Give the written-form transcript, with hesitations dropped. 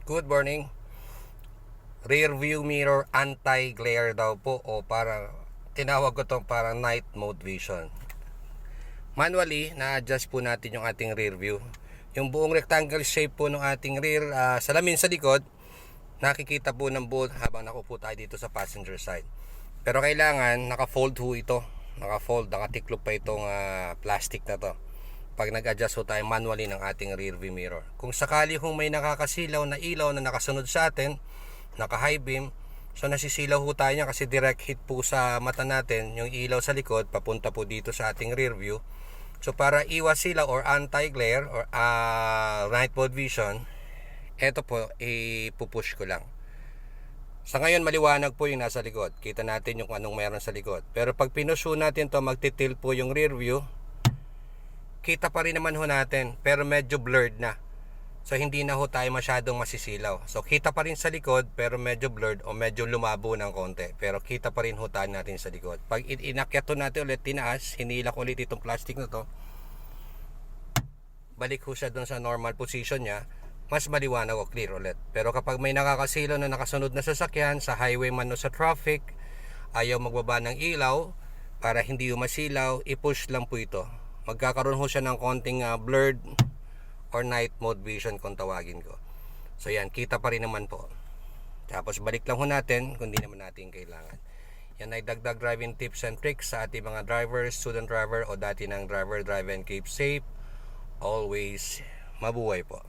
Good morning. Rear view mirror anti-glare daw po o para tinawag ko to parang night mode vision. Manually, na-adjust po natin yung ating rear view. Yung buong rectangle shape po ng ating rear salamin sa likod, nakikita po ng buo habang nakaupo tayo dito sa passenger side. Pero kailangan naka-fold ho ito. Naka-fold, nakatiklop pa itong plastic na to. Pag nag-adjust ho tayo manually ng ating rear view mirror. Kung sakali hong may nakakasilaw na ilaw na nakasunod sa atin, naka-high beam, so nasisilaw ho tayo niya kasi direct hit po sa mata natin yung ilaw sa likod, papunta po dito sa ating rear view. So para iwas sila or anti-glare or night mode vision, eto po, ipupush ko lang. Sa ngayon maliwanag po yung nasa likod. Kita natin yung anong meron sa likod. Pero pag pinush natin to, magtitil po yung rear view. Kita pa rin naman ho natin, pero medyo blurred na. So hindi na ho tayo masyadong masisilaw. So kita pa rin sa likod, pero medyo blurred o medyo lumabo ng konti. Pero kita pa rin ho tayo natin sa likod. Pag inakyat natin ulit, tinaas, hinilak ulit itong plastic na to, balik ho siya dun sa normal position niya, mas maliwanag o clear ulit. Pero kapag may nakakasilaw na nakasunod na sasakyan, sa highway man o sa traffic, ayaw magbaba ng ilaw, para hindi masilaw, i-push lang po ito. Magkakaroon ho siya ng konting blurred or night mode vision kung tawagin ko. So yan, kita pa rin naman po. Tapos balik lang ho natin kung di naman natin kailangan. Yan ay dagdag driving tips and tricks sa ating mga drivers, student driver o dati ng driver. Drive and keep safe. Always mabuhay po.